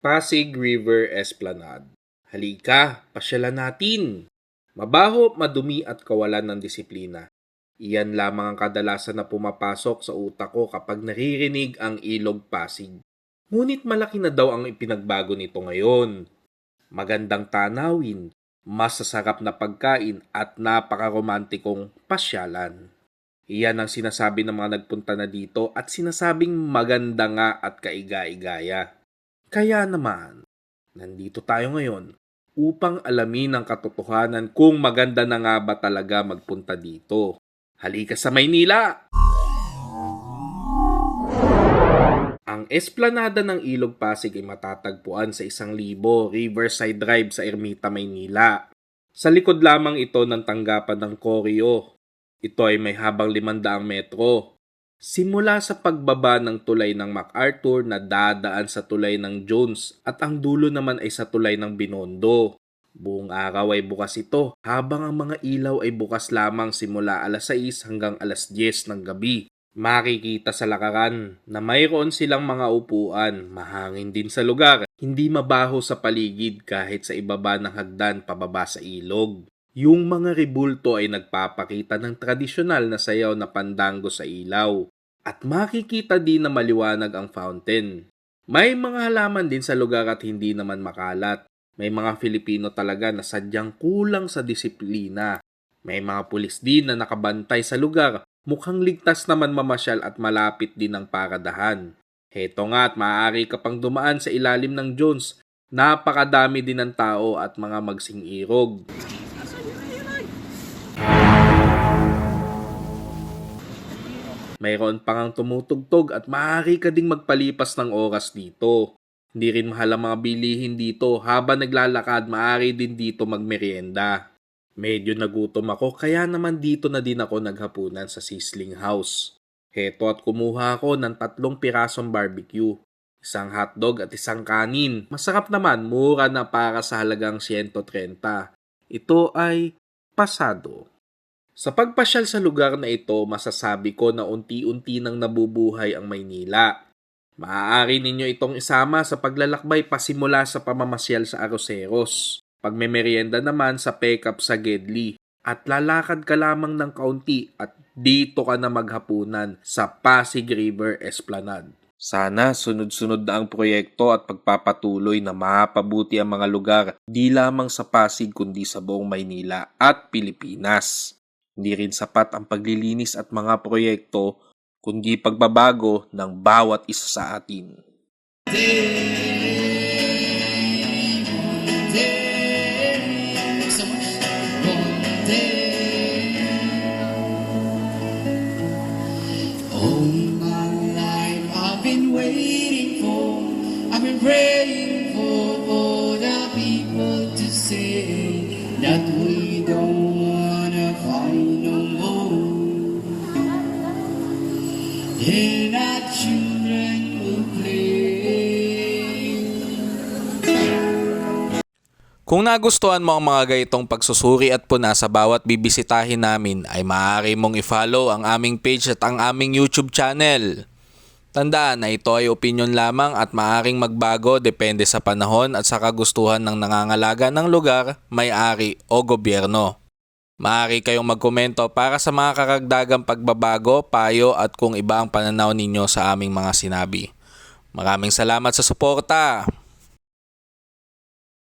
Pasig River Esplanade. Halika, pasyalan natin. Mabaho, madumi at kawalan ng disiplina. Iyan lamang ang kadalasan na pumapasok sa utak ko kapag naririnig ang Ilog Pasig. Ngunit malaki na daw ang ipinagbago nito ngayon. Magandang tanawin, masasarap na pagkain at napakaromantikong pasyalan. Iyan ang sinasabi ng mga nagpunta na dito at sinasabing maganda nga at kaiga-igaya. Kaya naman, nandito tayo ngayon upang alamin ang katotohanan kung maganda na nga ba talaga magpunta dito. Halika sa Maynila! Ang esplanada ng Ilog Pasig ay matatagpuan sa 1,000 Riverside Drive sa Ermita, Maynila. Sa likod lamang ito ng tanggapan ng Koryo. Ito ay may habang 500 metro. Simula sa pagbaba ng tulay ng MacArthur na dadaan sa tulay ng Jones at ang dulo naman ay sa tulay ng Binondo. Buong araw ay bukas ito habang ang mga ilaw ay bukas lamang simula alas 6 hanggang alas 10 ng gabi. Makikita sa lakaran na mayroon silang mga upuan, mahangin din sa lugar, hindi mabaho sa paligid kahit sa ibaba ng hagdan pababa sa ilog. Yung mga ribulto ay nagpapakita ng tradisyonal na sayaw na pandango sa ilaw. At makikita din na maliwanag ang fountain. May mga halaman din sa lugar at hindi naman makalat. May mga Filipino talaga na sadyang kulang sa disiplina. May mga pulis din na nakabantay sa lugar. Mukhang ligtas naman mamasyal at malapit din ang paradahan. Heto nga at maaari ka pang dumaan sa ilalim ng Jones. Napakadami din ng tao at mga magsing-irog. Mayroon pang ang tumutugtog at maaari ka ding magpalipas ng oras dito. Hindi rin mahal ang mga bilihin dito, habang naglalakad maaari din dito magmerienda. Medyo nagutom ako kaya naman dito na din ako naghapunan sa Sizzling House. Heto at kumuha ako ng 3 pirasong barbecue, 1 hotdog at 1 kanin. Masarap naman, mura na para sa halagang 130. Ito ay pasado. Sa pagpasyal sa lugar na ito, masasabi ko na unti-unti nang nabubuhay ang Maynila. Maaari ninyo itong isama sa paglalakbay pasimula sa pamamasyal sa Arroceros. Pagmemeryenda naman sa pick-up sa Gedli. At lalakad ka lamang ng kaunti at dito ka na maghapunan sa Pasig River Esplanade. Sana sunod-sunod na ang proyekto at pagpapatuloy na mapabuti ang mga lugar di lamang sa Pasig kundi sa buong Maynila at Pilipinas. Hindi rin sapat ang paglilinis at mga proyekto kundi pagbabago ng bawat isa sa atin. I've been praying for the people to say that we don't wanna fight no more, and our children will play. Kung nagustuhan mo ang mga ganitong pagsusuri at puna sa bawat bibisitahin namin, ay maaari mong i-follow ang aming page at ang aming YouTube channel. Tandaan na ito ay opinyon lamang at maaaring magbago depende sa panahon at sa kagustuhan ng nangangalaga ng lugar, may-ari o gobyerno. Maaari kayong magkomento para sa mga karagdagang pagbabago, payo at kung iba ang pananaw ninyo sa aming mga sinabi. Maraming salamat sa suporta!